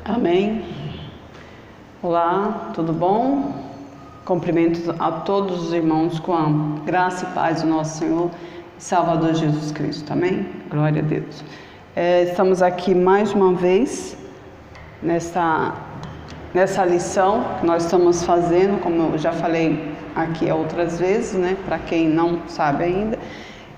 Amém. Olá, tudo bom? Cumprimentos a todos os irmãos com a graça e paz do nosso Senhor e Salvador Jesus Cristo. Amém? Glória a Deus. Estamos aqui mais uma vez nessa lição que nós estamos fazendo, como eu já falei aqui outras vezes, né? Para quem não sabe ainda,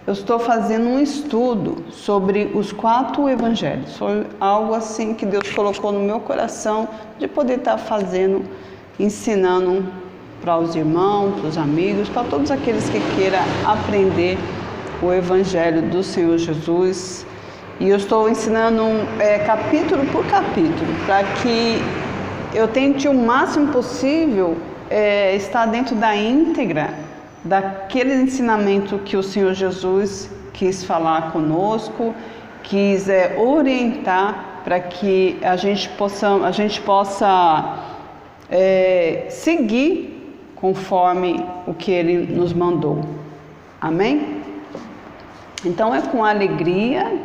eu estou fazendo um estudo sobre os 4 evangelhos. Foi algo assim que Deus colocou no meu coração de poder estar fazendo, ensinando para os irmãos, para os amigos, para todos aqueles que queiram aprender o evangelho do Senhor Jesus. E eu estou ensinando capítulo por capítulo, para que eu tente o máximo possível estar dentro da íntegra daquele ensinamento que o Senhor Jesus quis falar conosco, quis orientar para que a gente possa seguir conforme o que Ele nos mandou. Amém? Então é com alegria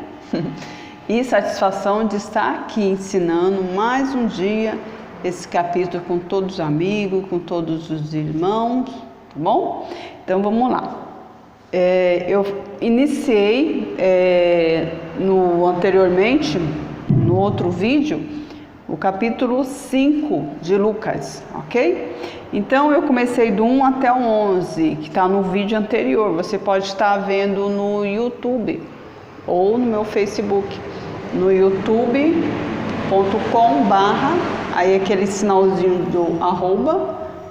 e satisfação de estar aqui ensinando mais um dia esse capítulo com todos os amigos, com todos os irmãos, tá bom? Então vamos lá. Eu iniciei anteriormente, no outro vídeo, o capítulo 5 de Lucas, ok? Então eu comecei do 1 até o 11, que está no vídeo anterior. Você pode estar vendo no YouTube ou no meu Facebook, no youtube.com/, aí aquele sinalzinho do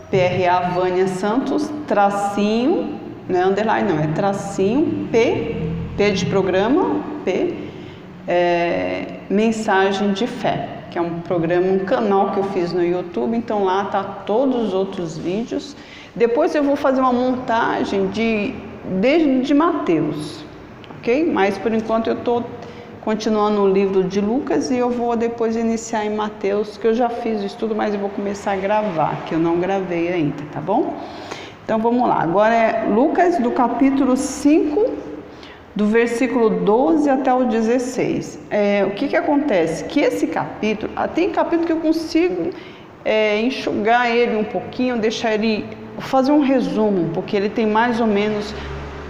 @PRA Vânia Santos, tracinho, não é underline não, é tracinho, P de programa, Mensagem de Fé, que é um programa, um canal que eu fiz no YouTube. Então lá tá todos os outros vídeos. Depois eu vou fazer uma montagem de Mateus, ok? Mas por enquanto eu estou continuando o livro de Lucas e eu vou depois iniciar em Mateus, que eu já fiz o estudo, mas eu vou começar a gravar, que eu não gravei ainda, tá bom? Então vamos lá, agora é Lucas do capítulo 5, do versículo 12 até o 16. O que acontece? Que esse capítulo, tem capítulo que eu consigo enxugar ele um pouquinho, deixar ele, fazer um resumo, porque ele tem mais ou menos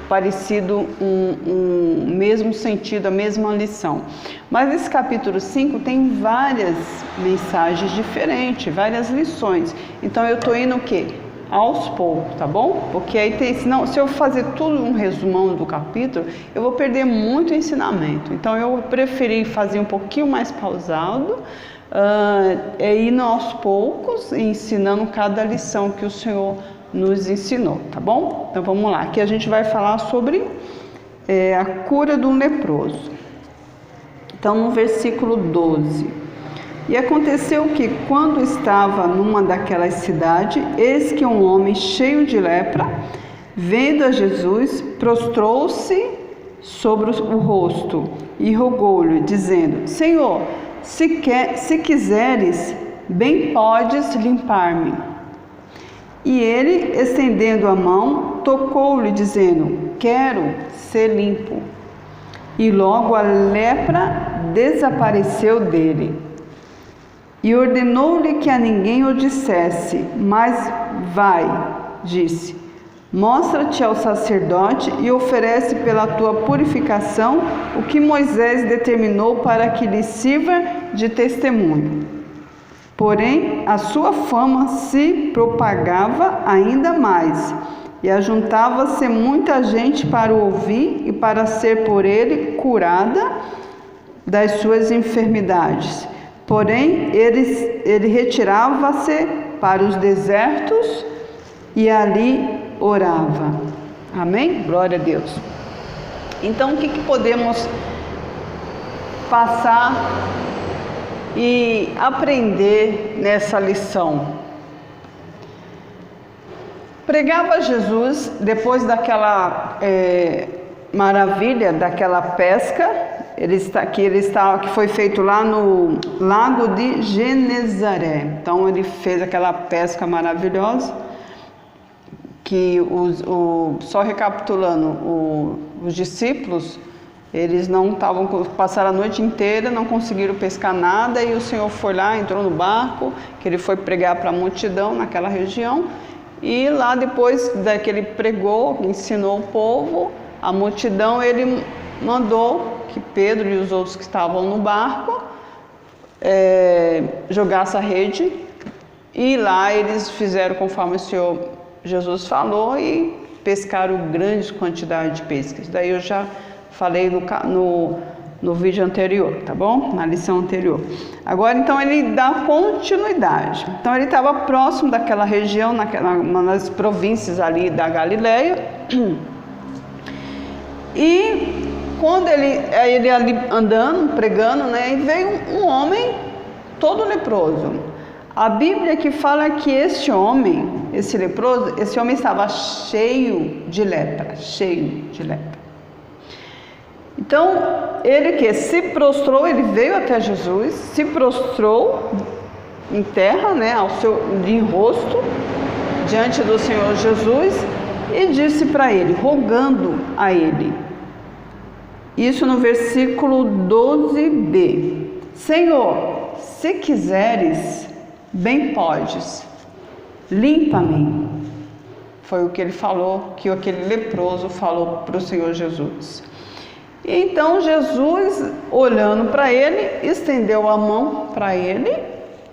parecido um mesmo sentido, a mesma lição. Mas esse capítulo 5 tem várias mensagens diferentes, várias lições. Então eu estou indo o quê? Aos poucos, tá bom? Porque aí senão, se eu fazer tudo um resumão do capítulo, eu vou perder muito ensinamento. Então eu preferi fazer um pouquinho mais pausado, indo aos poucos, ensinando cada lição que o Senhor nos ensinou, tá bom? Então vamos lá, aqui a gente vai falar sobre a cura do leproso. Então no versículo 12: E aconteceu que quando estava numa daquelas cidades, eis que um homem cheio de lepra, vendo a Jesus, prostrou-se sobre o rosto e rogou-lhe, dizendo: Senhor, se quiseres, bem podes limpar-me. E ele, estendendo a mão, tocou-lhe, dizendo: Quero ser limpo. E logo a lepra desapareceu dele. E ordenou-lhe que a ninguém o dissesse, mas vai, disse, mostra-te ao sacerdote e oferece pela tua purificação o que Moisés determinou para que lhe sirva de testemunho. Porém, a sua fama se propagava ainda mais, e ajuntava-se muita gente para o ouvir e para ser por ele curada das suas enfermidades. Porém, ele retirava-se para os desertos e ali orava. Amém? Glória a Deus. Então, o que podemos passar e aprender nessa lição? Pregava Jesus depois daquela maravilha, daquela pesca, que foi feito lá no lago de Genezaré. Então ele fez aquela pesca maravilhosa, que só recapitulando, os discípulos Eles não estavam, passaram a noite inteira, não conseguiram pescar nada, e o Senhor foi lá, entrou no barco, que ele foi pregar para a multidão naquela região, e lá depois que ele pregou, ensinou o povo, a multidão, ele mandou que Pedro e os outros que estavam no barco jogassem a rede, e lá eles fizeram conforme o Senhor Jesus falou e pescaram grandes quantidades de pescas. Daí eu já falei no vídeo anterior, tá bom? Na lição anterior. Agora, então, ele dá continuidade. Então, ele estava próximo daquela região, uma das províncias ali da Galileia. E quando ele ali andando, pregando, né? E veio um homem todo leproso. A Bíblia que fala que esse homem, esse leproso, esse homem estava cheio de lepra, Então, ele que se prostrou, ele veio até Jesus, se prostrou em terra, né, em rosto, diante do Senhor Jesus, e disse para ele, rogando a ele, isso no versículo 12b, Senhor, se quiseres, bem podes, limpa-me. Foi o que ele falou, que aquele leproso falou para o Senhor Jesus. E então Jesus, olhando para ele, estendeu a mão para ele,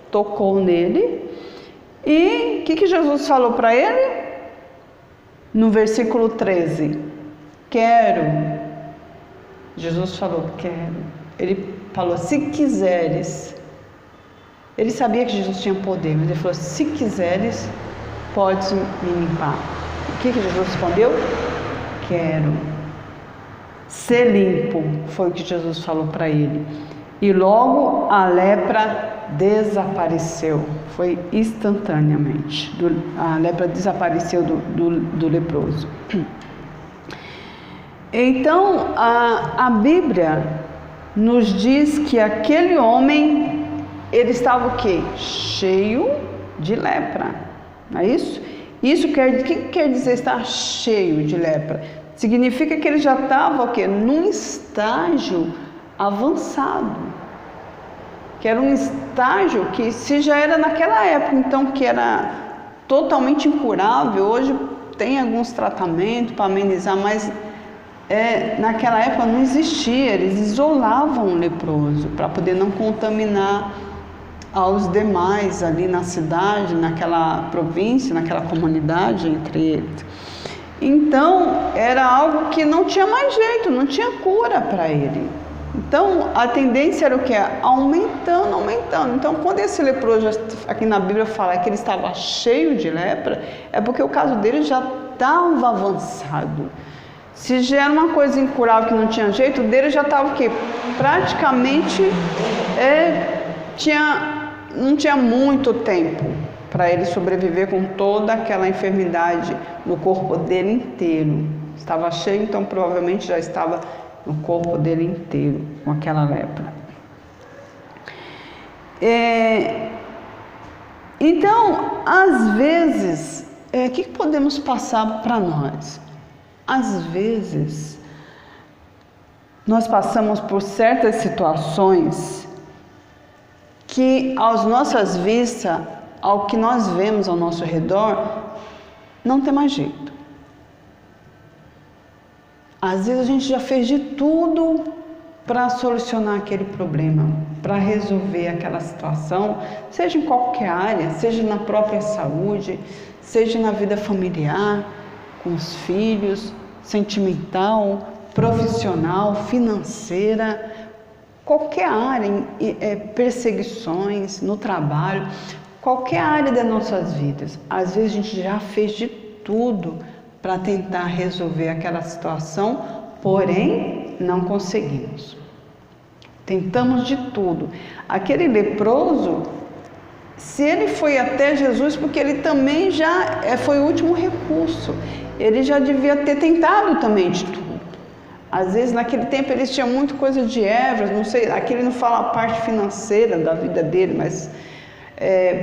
tocou nele. E o que Jesus falou para ele? No versículo 13, quero. Jesus falou, quero. Ele falou, se quiseres. Ele sabia que Jesus tinha poder, mas ele falou, se quiseres, podes me limpar. O que Jesus respondeu? Quero. Ser limpo, foi o que Jesus falou para ele. E logo a lepra desapareceu, foi instantaneamente. A lepra desapareceu do leproso. Então, a Bíblia nos diz que aquele homem, ele estava o quê? Cheio de lepra, não é isso? O que quer dizer estar cheio de lepra? Significa que ele já estava o quê? Num estágio avançado. Que era um estágio que, se já era naquela época, então, que era totalmente incurável, hoje tem alguns tratamentos para amenizar, mas naquela época não existia, eles isolavam o leproso para poder não contaminar aos demais ali na cidade, naquela província, naquela comunidade entre eles. Então, era algo que não tinha mais jeito, não tinha cura para ele. Então, a tendência era o que? Aumentando. Então, quando esse leproso, aqui na Bíblia fala que ele estava cheio de lepra, é porque o caso dele já estava avançado. Se já era uma coisa incurável que não tinha jeito, o dele já estava o quê? Praticamente não tinha muito tempo para ele sobreviver com toda aquela enfermidade no corpo dele inteiro. Estava cheio, então provavelmente já estava no corpo dele inteiro com aquela lepra. Então, às vezes, o que podemos passar para nós? Às vezes, nós passamos por certas situações que, às nossas vistas, ao que nós vemos ao nosso redor, não tem mais jeito. Às vezes a gente já fez de tudo para solucionar aquele problema, para resolver aquela situação, seja em qualquer área, seja na própria saúde, seja na vida familiar, com os filhos, sentimental, profissional, financeira, qualquer área, perseguições no trabalho, qualquer área das nossas vidas. Às vezes a gente já fez de tudo para tentar resolver aquela situação, porém não conseguimos. Tentamos de tudo. Aquele leproso, se ele foi até Jesus, porque ele também já foi o último recurso, ele já devia ter tentado também de tudo. Às vezes naquele tempo eles tinham muita coisa de ervas, não sei, aqui ele não fala a parte financeira da vida dele, mas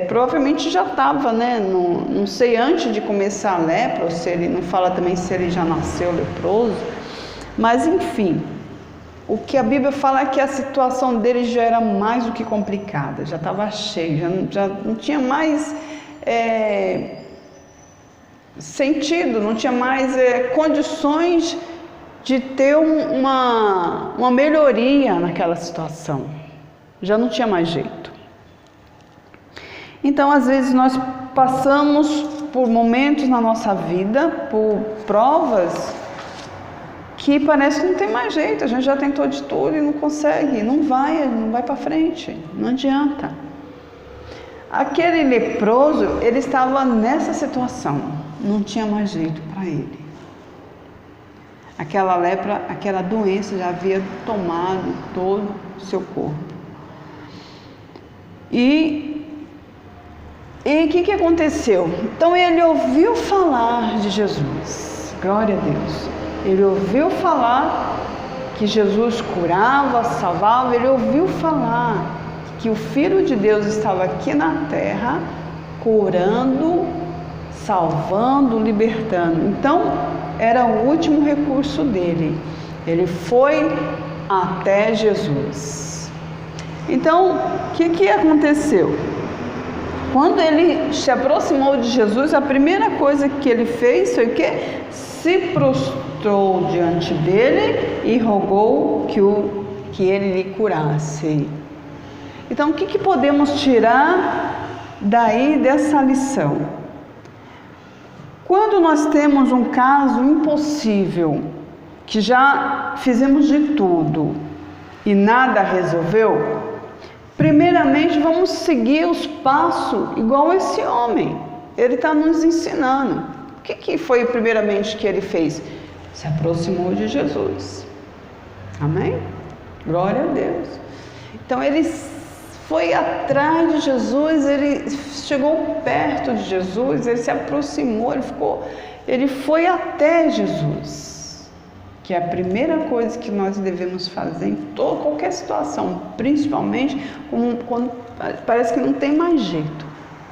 provavelmente já estava, né? Não sei antes de começar a lepra, ou se ele não fala também se ele já nasceu leproso, mas enfim. O que a Bíblia fala é que a situação dele já era mais do que complicada, já estava cheia, já não tinha mais sentido, não tinha mais condições de ter uma melhoria naquela situação. Já não tinha mais jeito. Então, às vezes, nós passamos por momentos na nossa vida, por provas, que parece que não tem mais jeito. A gente já tentou de tudo e não consegue, não vai para frente, não adianta. Aquele leproso, ele estava nessa situação, não tinha mais jeito para ele. Aquela lepra, aquela doença já havia tomado todo o seu corpo. E o que aconteceu? Então ele ouviu falar de Jesus, glória a Deus. Ele ouviu falar que Jesus curava, salvava, ele ouviu falar que o Filho de Deus estava aqui na terra, curando, salvando, libertando. Então, era o último recurso dele. Ele foi até Jesus. Então, o que aconteceu? Quando ele se aproximou de Jesus, a primeira coisa que ele fez foi o quê? Se prostrou diante dele e rogou que ele lhe curasse. Então, o que podemos tirar daí dessa lição? Quando nós temos um caso impossível, que já fizemos de tudo e nada resolveu, primeiramente vamos seguir os passos igual esse homem. Ele está nos ensinando. O que foi primeiramente que ele fez? Se aproximou de Jesus. Amém? Glória a Deus. Então ele foi atrás de Jesus, ele chegou perto de Jesus, ele se aproximou, ele foi até Jesus, que é a primeira coisa que nós devemos fazer em qualquer situação, principalmente quando parece que não tem mais jeito.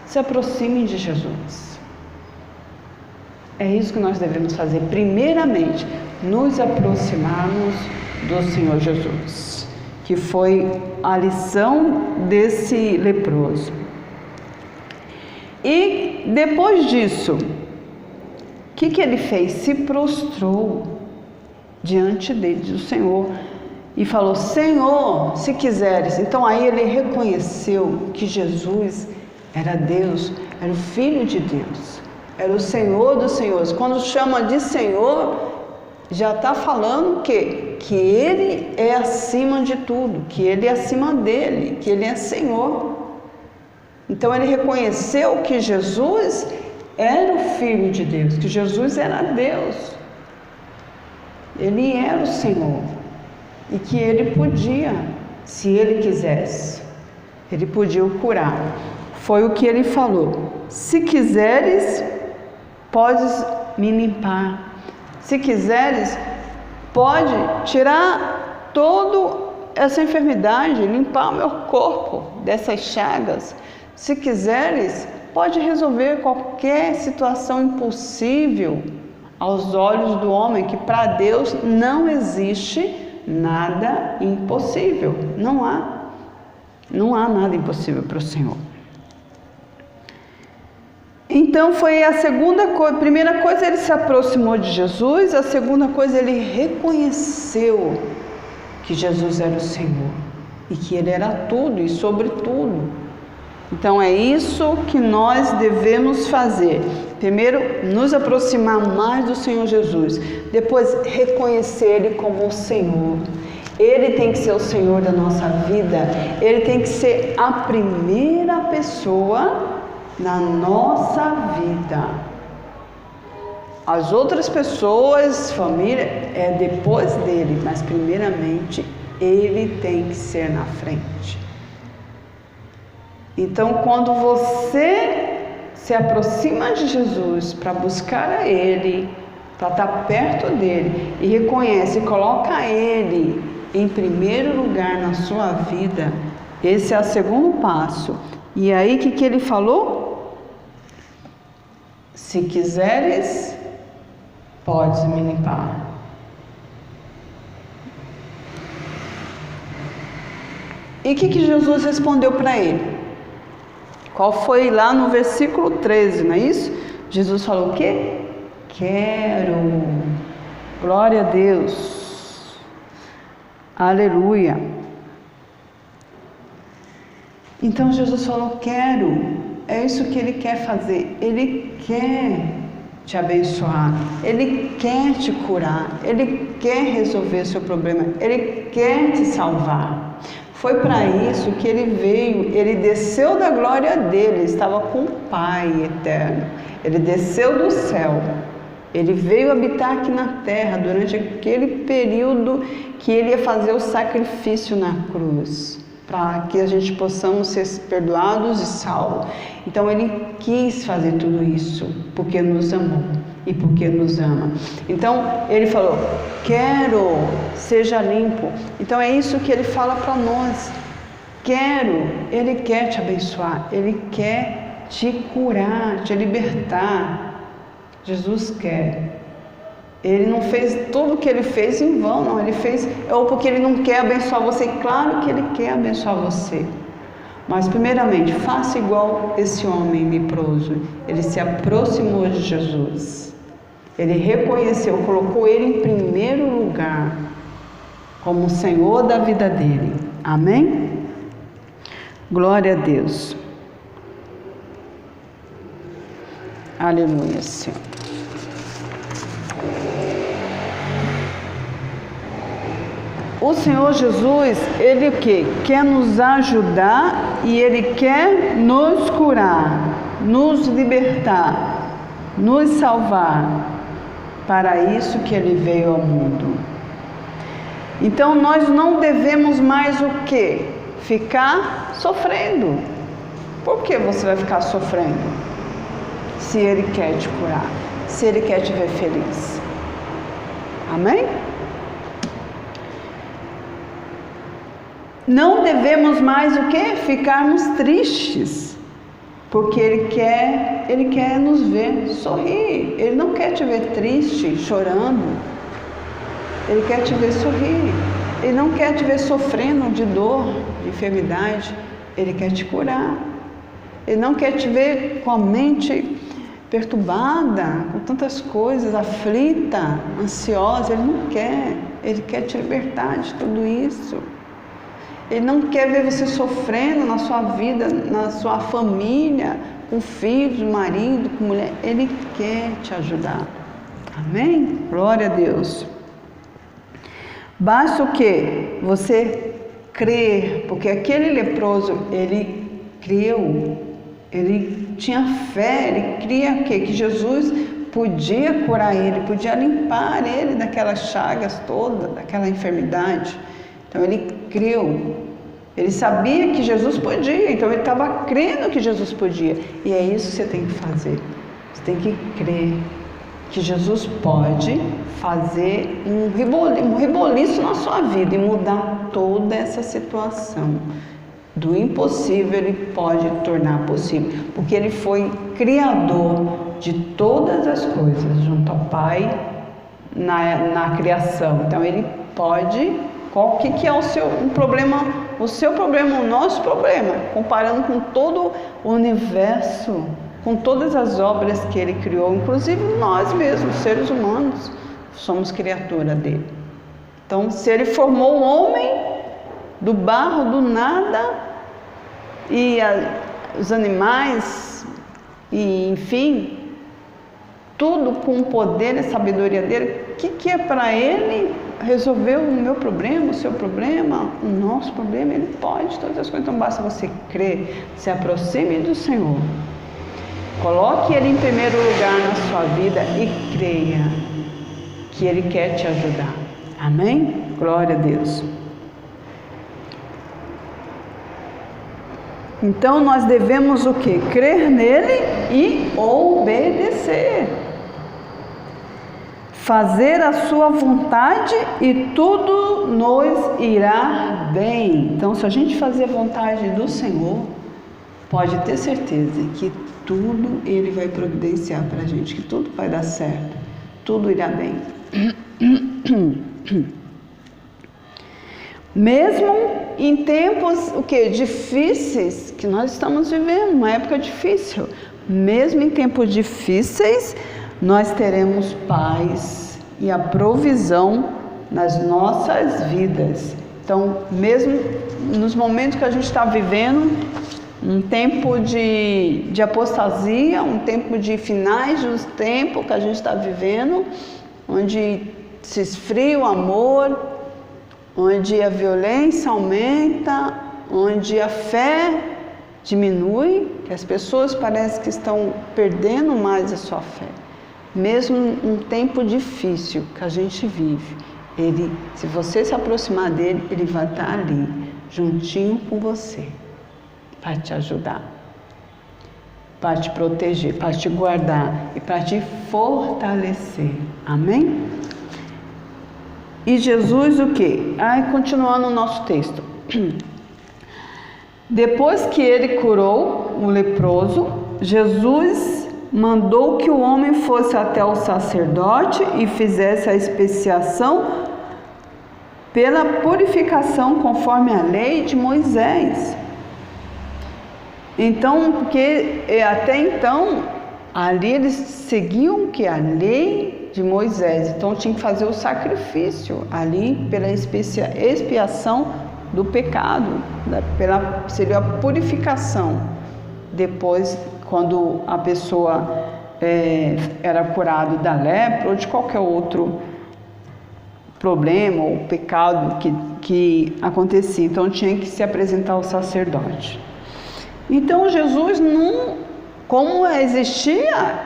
Se aproximem de Jesus. É isso que nós devemos fazer, primeiramente, nos aproximarmos do Senhor Jesus, que foi a lição desse leproso. E depois disso, o que ele fez? Se prostrou diante do Senhor e falou: Senhor, se quiseres. Então aí ele reconheceu que Jesus era Deus, era o Filho de Deus, era o Senhor dos Senhores. Quando chama de Senhor, já está falando que Ele é acima de tudo, que Ele é acima dele, que Ele é Senhor. Então ele reconheceu que Jesus era o Filho de Deus, que Jesus era Deus. Ele era o Senhor e que Ele podia, se Ele quisesse, Ele podia o curar. Foi o que Ele falou: se quiseres, podes me limpar. Se quiseres, pode tirar toda essa enfermidade, limpar o meu corpo dessas chagas. Se quiseres, pode resolver qualquer situação impossível aos olhos do homem, que para Deus não existe nada impossível. Não há nada impossível para o Senhor. Então foi a segunda coisa. Primeira coisa, ele se aproximou de Jesus. A segunda coisa, ele reconheceu que Jesus era o Senhor e que Ele era tudo e sobre tudo. Então é isso que nós devemos fazer. Primeiro, nos aproximar mais do Senhor Jesus. Depois, reconhecer Ele como o Senhor. Ele tem que ser o Senhor da nossa vida. Ele tem que ser a primeira pessoa na nossa vida. As outras pessoas, família, é depois dele, mas primeiramente ele tem que ser na frente. Então, quando você se aproxima de Jesus para buscar a Ele, para estar perto dele e reconhece e coloca Ele em primeiro lugar na sua vida, esse é o segundo passo. E aí, o que ele falou? Se quiseres, podes me limpar. E o que Jesus respondeu para ele? Qual foi lá no versículo 13, não é isso? Jesus falou o quê? Quero. Glória a Deus. Aleluia. Então Jesus falou, quero. É isso que Ele quer fazer. Ele quer te abençoar. Ele quer te curar. Ele quer resolver seu problema. Ele quer te salvar. Foi para isso que Ele veio. Ele desceu da glória dele. Ele estava com o Pai eterno. Ele desceu do céu. Ele veio habitar aqui na terra durante aquele período que Ele ia fazer o sacrifício na cruz, para que a gente possamos ser perdoados e salvos. Então Ele quis fazer tudo isso, porque nos amou e porque nos ama. Então Ele falou, quero, seja limpo. Então é isso que Ele fala para nós. Quero, Ele quer te abençoar, Ele quer te curar, te libertar. Jesus quer. Ele não fez tudo o que Ele fez em vão, não. Ele fez, ou porque Ele não quer abençoar você. Claro que Ele quer abençoar você. Mas primeiramente, faça igual esse homem leproso. Ele se aproximou de Jesus. Ele reconheceu, colocou Ele em primeiro lugar, como o Senhor da vida dele. Amém? Glória a Deus. Aleluia, Senhor. O Senhor Jesus, Ele o quê? Quer nos ajudar e Ele quer nos curar, nos libertar, nos salvar. Para isso que Ele veio ao mundo. Então nós não devemos mais o quê? Ficar sofrendo. Por que você vai ficar sofrendo? Se Ele quer te curar, se Ele quer te ver feliz. Amém? Não devemos mais o quê? Ficarmos tristes, porque Ele quer nos ver sorrir. Ele não quer te ver triste, chorando. Ele quer te ver sorrir. Ele não quer te ver sofrendo de dor, de enfermidade. Ele quer te curar. Ele não quer te ver com a mente perturbada, com tantas coisas, aflita, ansiosa. Ele não quer. Ele quer te libertar de tudo isso. Ele não quer ver você sofrendo na sua vida, na sua família, com filhos, marido, com mulher. Ele quer te ajudar. Amém? Glória a Deus. Basta o quê? Você crer, porque aquele leproso, ele creu, ele tinha fé, ele cria o quê? Que Jesus podia curar ele, podia limpar ele daquelas chagas todas, daquela enfermidade. Então ele creu, ele sabia que Jesus podia, então ele estava crendo que Jesus podia. E é isso que você tem que fazer, você tem que crer que Jesus pode fazer um reboliço na sua vida e mudar toda essa situação. Do impossível ele pode tornar possível, porque ele foi criador de todas as coisas, junto ao Pai na criação. Então ele pode. Qual que é o seu problema? O seu problema, o nosso problema, comparando com todo o universo, com todas as obras que Ele criou, inclusive nós mesmos, seres humanos, somos criatura dele. Então, se Ele formou o homem do barro, do nada, e os animais, e enfim, tudo com o poder e a sabedoria dele, o que é para Ele resolver o meu problema, o seu problema, o nosso problema? Ele pode todas as coisas. Então basta você crer, se aproxime do Senhor, coloque Ele em primeiro lugar na sua vida e creia que Ele quer te ajudar. Amém? Glória a Deus. Então nós devemos o quê? Crer nele e obedecer. Fazer a sua vontade e tudo nos irá bem. Então, se a gente fazer a vontade do Senhor, pode ter certeza que tudo Ele vai providenciar para a gente, que tudo vai dar certo, tudo irá bem. Mesmo em tempos difíceis que nós estamos vivendo, uma época difícil, mesmo em tempos difíceis, nós teremos paz e a provisão nas nossas vidas. Então, mesmo nos momentos que a gente está vivendo, um tempo de apostasia, um tempo de finais dos tempos que a gente está vivendo, onde se esfria o amor, onde a violência aumenta, onde a fé diminui, que as pessoas parecem que estão perdendo mais a sua fé. Mesmo um tempo difícil que a gente vive, se você se aproximar dele, ele vai estar ali, juntinho com você, para te ajudar, para te proteger, para te guardar e para te fortalecer. Amém? E Jesus o quê? Continuando o nosso texto. Depois que ele curou o leproso, Jesus mandou que o homem fosse até o sacerdote e fizesse a expiação pela purificação conforme a lei de Moisés. Então, porque até então, ali eles seguiam a lei de Moisés, então tinha que fazer o sacrifício ali pela expiação do pecado, seria a purificação. Depois, quando a pessoa era curada da lepra ou de qualquer outro problema ou pecado que acontecia, então tinha que se apresentar ao sacerdote. Então Jesus como existia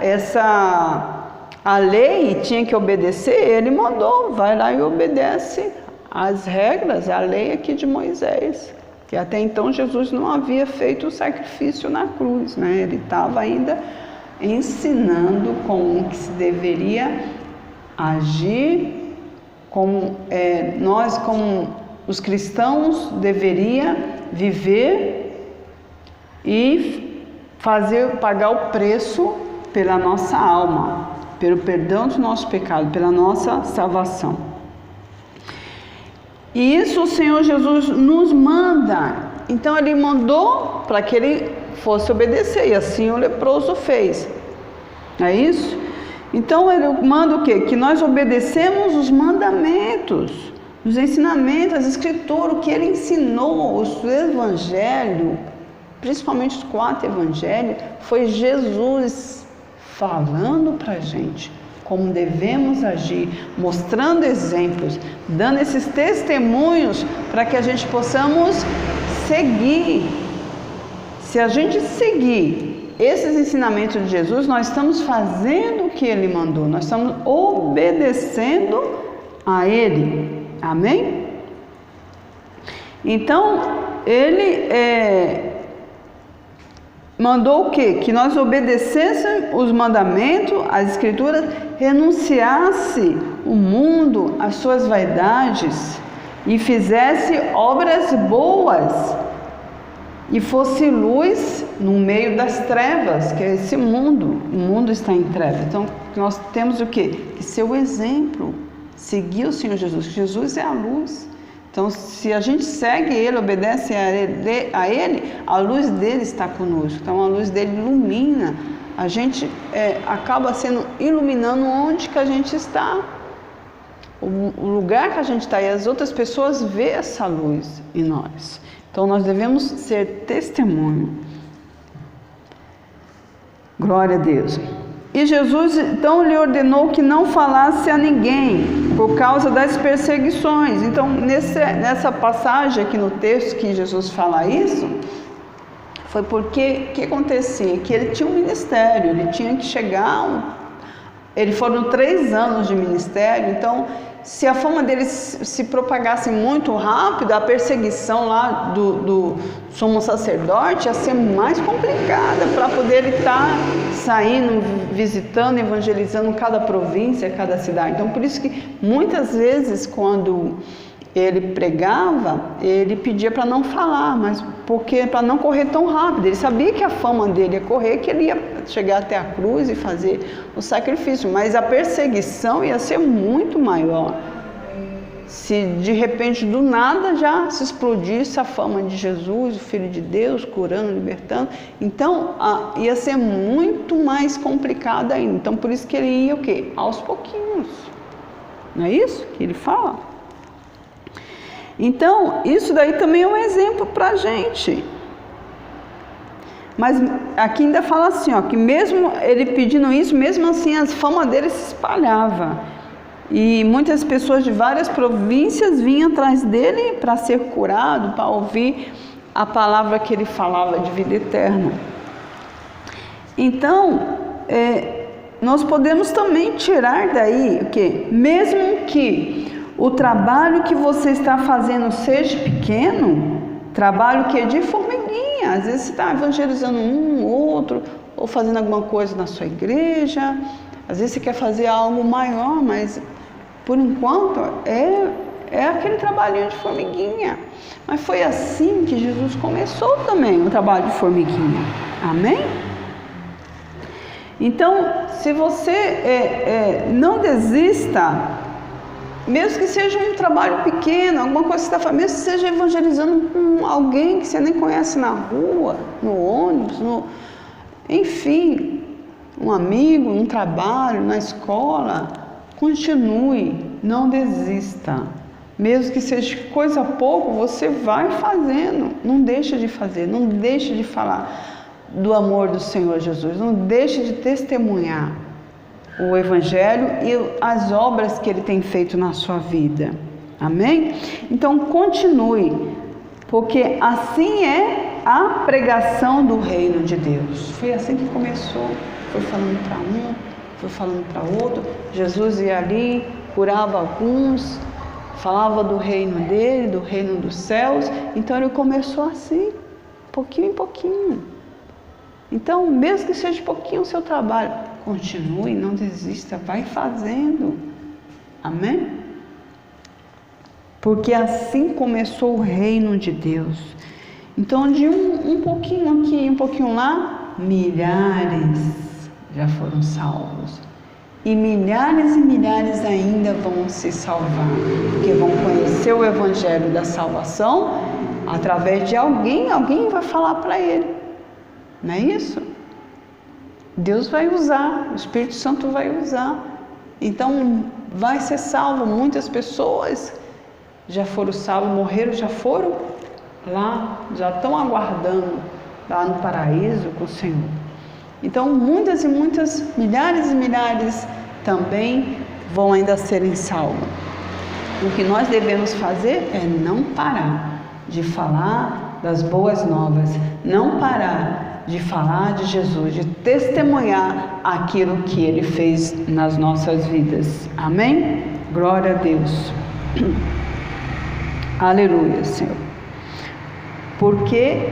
a lei, tinha que obedecer, ele mandou, vai lá e obedece as regras, a lei aqui de Moisés, que até então Jesus não havia feito o sacrifício na cruz, né? Ele estava ainda ensinando como que se deveria agir, como nós, como os cristãos, deveria viver e pagar o preço pela nossa alma, pelo perdão do nosso pecado, pela nossa salvação. E isso o Senhor Jesus nos manda. Então ele mandou para que ele fosse obedecer, e assim o leproso fez. É isso? Então ele manda o quê? Que nós obedecemos os mandamentos, os ensinamentos, as escrituras, o que ele ensinou, os evangelhos, principalmente os 4 evangelhos, foi Jesus falando para a gente como devemos agir, mostrando exemplos, dando esses testemunhos para que a gente possamos seguir. Se a gente seguir esses ensinamentos de Jesus, nós estamos fazendo o que ele mandou, nós estamos obedecendo a ele. Amém? Então, ele mandou o quê? Que nós obedecêssemos os mandamentos, as escrituras, renunciasse o mundo às suas vaidades e fizesse obras boas e fosse luz no meio das trevas, que é esse mundo. O mundo está em trevas. Então, nós temos o quê? Que ser o exemplo, seguir o Senhor Jesus. Jesus é a luz. Então, se a gente segue Ele, obedece a Ele, a luz dele está conosco. Então, a luz dele ilumina. A gente acaba sendo iluminando onde que a gente está. O lugar que a gente está. E as outras pessoas vê essa luz em nós. Então, nós devemos ser testemunho. Glória a Deus. E Jesus, então, lhe ordenou que não falasse a ninguém, por causa das perseguições. Então, nessa passagem aqui no texto que Jesus fala isso, foi porque o que acontecia? Que ele tinha um ministério, ele tinha que chegar... Foram 3 anos de ministério, então, se a fama dele se propagasse muito rápido, a perseguição lá do sumo sacerdote ia ser mais complicada para poder ele estar saindo, visitando, evangelizando cada província, cada cidade. Então, por isso que muitas vezes, quando ele pregava, ele pedia para não falar, mas para não correr tão rápido. Ele sabia que a fama dele ia correr, que ele ia chegar até a cruz e fazer o sacrifício, mas a perseguição ia ser muito maior. se de repente do nada já se explodisse a fama de Jesus, o Filho de Deus, curando, libertando, então ia ser muito mais complicado ainda. Então por isso que ele ia o quê? Aos pouquinhos. Não é isso que ele fala? Então isso daí também é um exemplo para a gente. Mas aqui ainda fala assim, ó, que mesmo ele pedindo isso, mesmo assim a fama dele se espalhava. E muitas pessoas de várias províncias vinham atrás dele para ser curado, para ouvir a palavra que ele falava de vida eterna. Então, nós podemos também tirar daí o quê? Mesmo que o trabalho que você está fazendo seja pequeno, trabalho que é de formiguinha, às vezes você está evangelizando um, outro, ou fazendo alguma coisa na sua igreja, às vezes você quer fazer algo maior, mas por enquanto é aquele trabalhinho de formiguinha. Mas foi assim que Jesus começou também o trabalho de formiguinha. Amém? Então, se você não desista, mesmo que seja um trabalho pequeno, alguma coisa que você está fazendo, mesmo que seja evangelizando com alguém que você nem conhece na rua, no ônibus, enfim, um amigo, um trabalho, na escola, continue, não desista. Mesmo que seja coisa pouco, você vai fazendo, não deixa de fazer, não deixa de falar do amor do Senhor Jesus, não deixa de testemunhar o Evangelho e as obras que Ele tem feito na sua vida. Amém? Então continue, porque assim é a pregação do reino de Deus. Foi assim que começou, foi falando para um, foi falando para outro. Jesus ia ali, curava alguns, falava do reino dele, do reino dos céus. Então ele começou assim, pouquinho em pouquinho. Então, mesmo que seja pouquinho o seu trabalho, continue, não desista, vai fazendo. Amém? Porque assim começou o reino de Deus. Então, de um pouquinho aqui, um pouquinho lá, milhares já foram salvos. E milhares ainda vão se salvar, porque vão conhecer o Evangelho da salvação através de alguém vai falar para ele. Não é isso? Deus vai usar, o Espírito Santo vai usar. Então vai ser salvo. Muitas pessoas já foram salvas, morreram, já foram lá, já estão aguardando lá no paraíso com o Senhor. Então muitas e muitas, milhares e milhares também vão ainda serem salvos. O que nós devemos fazer é não parar de falar das boas novas, não parar de falar de Jesus, de testemunhar aquilo que Ele fez nas nossas vidas. Amém? Glória a Deus. Aleluia, Senhor. Porque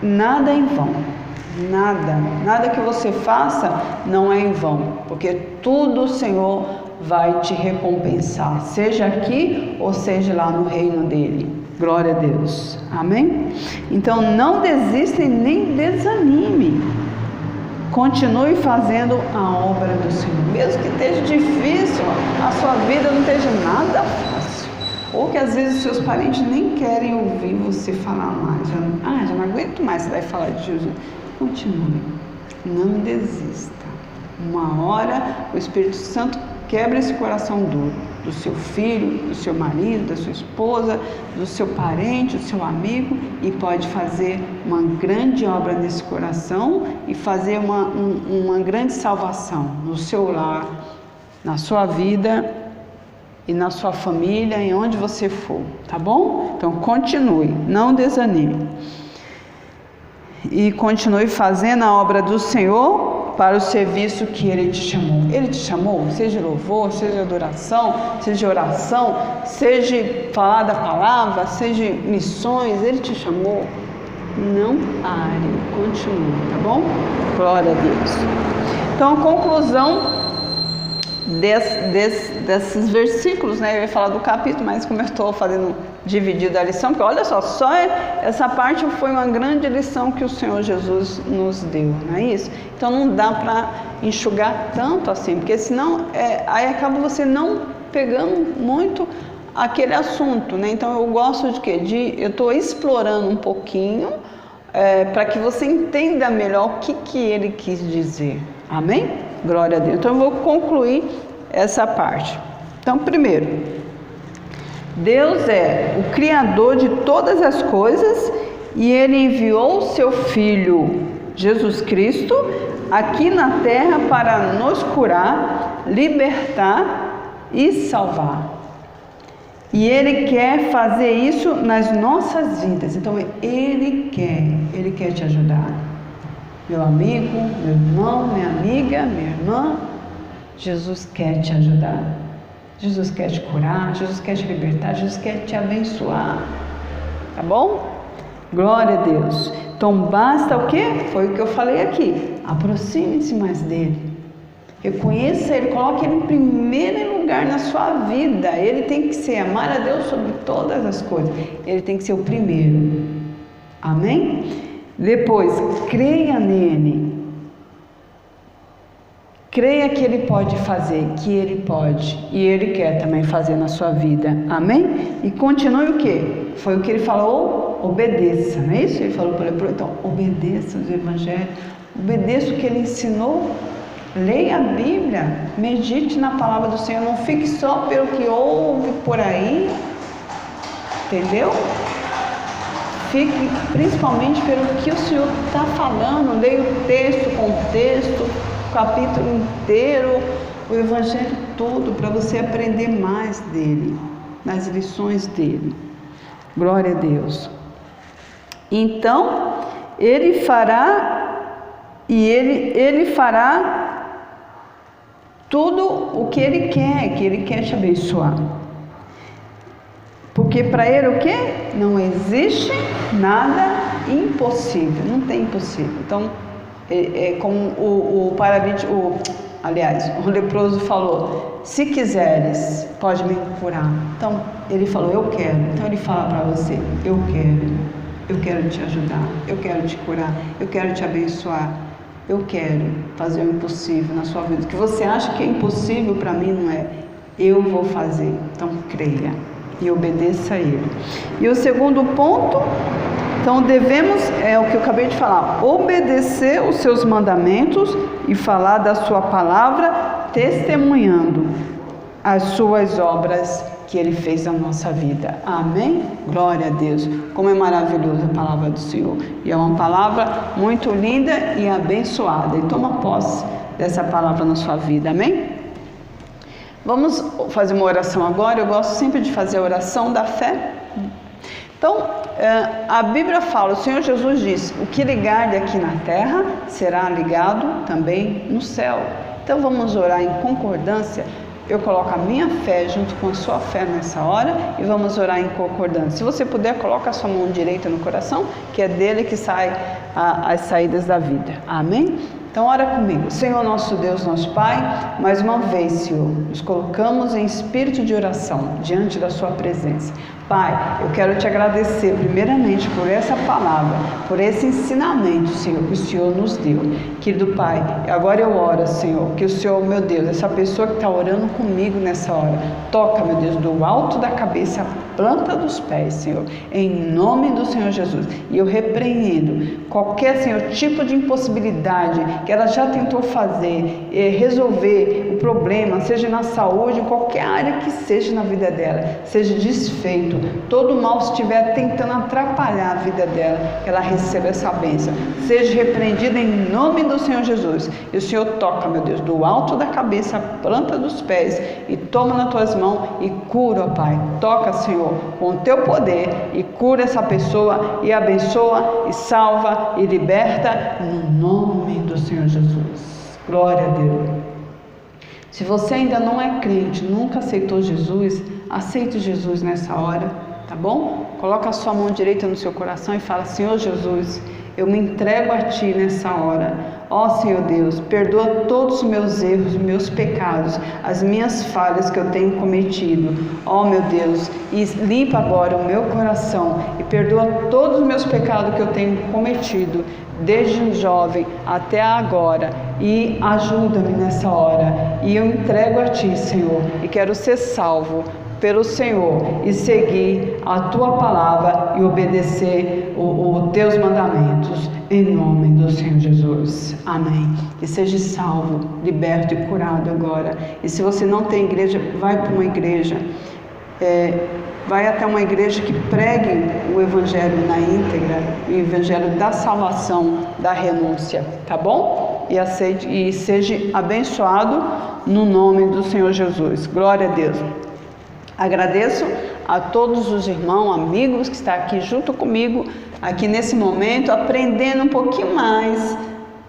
nada é em vão. Nada que você faça não é em vão, porque tudo o Senhor vai te recompensar, seja aqui ou seja lá no reino dele. Glória a Deus. Amém? Então não desista e nem desanime. Continue fazendo a obra do Senhor. Mesmo que esteja difícil, a sua vida não esteja nada fácil. Ou que às vezes os seus parentes nem querem ouvir você falar mais. Já não aguento mais, você vai falar de Jesus. Continue. Não desista. Uma hora o Espírito Santo quebra esse coração duro do seu filho, do seu marido, da sua esposa, do seu parente, do seu amigo, e pode fazer uma grande obra nesse coração e fazer uma grande salvação no seu lar, na sua vida e na sua família, em onde você for, tá bom? Então continue, não desanime. E continue fazendo a obra do Senhor para o serviço que Ele te chamou. Ele te chamou, seja louvor, seja adoração, seja oração, seja falar da palavra, seja missões, Ele te chamou. Não pare, continue, tá bom? Glória a Deus. Então, a conclusão desses versículos, né? Eu ia falar do capítulo, mas como eu estou fazendo dividido a lição, porque olha só essa parte foi uma grande lição que o Senhor Jesus nos deu, não é isso? Então não dá para enxugar tanto assim, porque senão aí acaba você não pegando muito aquele assunto, né? Então eu gosto de quê? Eu estou explorando um pouquinho para que você entenda melhor o que ele quis dizer. Amém? Glória a Deus. Então eu vou concluir essa parte. Então, primeiro, Deus é o Criador de todas as coisas e Ele enviou o seu Filho Jesus Cristo aqui na terra para nos curar, libertar e salvar. E Ele quer fazer isso nas nossas vidas. Então Ele quer te ajudar. Meu amigo, meu irmão, minha amiga, minha irmã, Jesus quer te ajudar. Jesus quer te curar, Jesus quer te libertar, Jesus quer te abençoar. Tá bom? Glória a Deus. Então basta o quê? Foi o que eu falei aqui. Aproxime-se mais dele. Reconheça Ele, coloque Ele em primeiro lugar na sua vida. Ele tem que ser, amar a Deus sobre todas as coisas. Ele tem que ser o primeiro. Amém? Depois, creia nele. Creia que Ele pode fazer, que Ele pode. E Ele quer também fazer na sua vida. Amém? E continue o quê? Foi o que Ele falou, obedeça. Não é isso? Ele falou para o leproso, então obedeça os evangelhos. Obedeça o que Ele ensinou. Leia a Bíblia, medite na palavra do Senhor, não fique só pelo que ouve por aí, entendeu? Fique principalmente pelo que o Senhor está falando, leia o texto, o contexto, o capítulo inteiro, o Evangelho todo, para você aprender mais dele, nas lições dele. Glória a Deus. Então, Ele fará, e Ele fará tudo o que Ele quer te abençoar. Porque para Ele o quê? Não existe nada impossível, não tem impossível. Então, como o paralítico, aliás, o leproso falou, se quiseres, pode me curar. Então, ele falou, eu quero. Então, ele fala para você, eu quero te ajudar, eu quero te curar, eu quero te abençoar. Eu quero fazer o impossível na sua vida. O que você acha que é impossível, para mim não é. Eu vou fazer. Então creia e obedeça a Ele. E o segundo ponto, então devemos, é o que eu acabei de falar, obedecer os seus mandamentos e falar da sua palavra, testemunhando as suas obras que Ele fez na nossa vida. Amém? Glória a Deus. Como é maravilhosa a palavra do Senhor. E é uma palavra muito linda e abençoada. E toma posse dessa palavra na sua vida. Amém? Vamos fazer uma oração agora. Eu gosto sempre de fazer a oração da fé. Então, a Bíblia fala, o Senhor Jesus diz, o que ligar aqui na terra será ligado também no céu. Então vamos orar em concordância. Eu coloco a minha fé junto com a sua fé nessa hora e vamos orar em concordância. Se você puder, coloca a sua mão direita no coração, que é dele que sai as saídas da vida. Amém? Então ora comigo. Senhor nosso Deus, nosso Pai, mais uma vez, Senhor, nos colocamos em espírito de oração diante da sua presença. Pai, eu quero te agradecer primeiramente por essa palavra, por esse ensinamento, Senhor, que o Senhor nos deu. Querido Pai, agora eu oro, Senhor, que o Senhor, meu Deus, essa pessoa que está orando comigo nessa hora, toca, meu Deus, do alto da cabeça à planta dos pés, Senhor, em nome do Senhor Jesus. E eu repreendo qualquer, Senhor, tipo de impossibilidade que ela já tentou fazer, resolver o problema, seja na saúde, em qualquer área que seja na vida dela, seja desfeito. Todo mal estiver tentando atrapalhar a vida dela, que ela receba essa bênção. Seja repreendida em nome do Senhor Jesus. E o Senhor toca, meu Deus, do alto da cabeça à planta dos pés e toma nas tuas mãos e cura, ó Pai. Toca, Senhor, com o teu poder e cura essa pessoa e abençoa e salva e liberta no nome do Senhor Jesus. Glória a Deus. Se você ainda não é crente, nunca aceitou Jesus, aceite Jesus nessa hora, tá bom? Coloca a sua mão direita no seu coração e fala, Senhor Jesus, eu me entrego a Ti nessa hora. Ó Senhor Deus, perdoa todos os meus erros, meus pecados, as minhas falhas que eu tenho cometido. Ó meu Deus, e limpa agora o meu coração e perdoa todos os meus pecados que eu tenho cometido, desde jovem até agora, e ajuda-me nessa hora. E eu entrego a Ti, Senhor, e quero ser salvo pelo Senhor e seguir a tua palavra e obedecer os teus mandamentos, em nome do Senhor Jesus. Amém. Que seja salvo, liberto e curado agora. E se você não tem igreja, vai para uma igreja. Vai até uma igreja que pregue o Evangelho na íntegra, o Evangelho da salvação, da renúncia, tá bom? E seja abençoado no nome do Senhor Jesus. Glória a Deus. Agradeço a todos os irmãos, amigos que estão aqui junto comigo, aqui nesse momento, aprendendo um pouquinho mais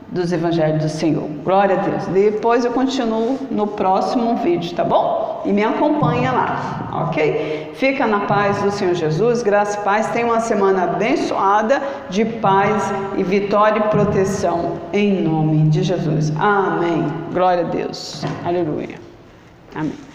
dos Evangelhos do Senhor. Glória a Deus. Depois eu continuo no próximo vídeo, tá bom? E me acompanha lá, ok? Fica na paz do Senhor Jesus, graça e paz. Tenha uma semana abençoada de paz e vitória e proteção, em nome de Jesus. Amém. Glória a Deus. Aleluia. Amém.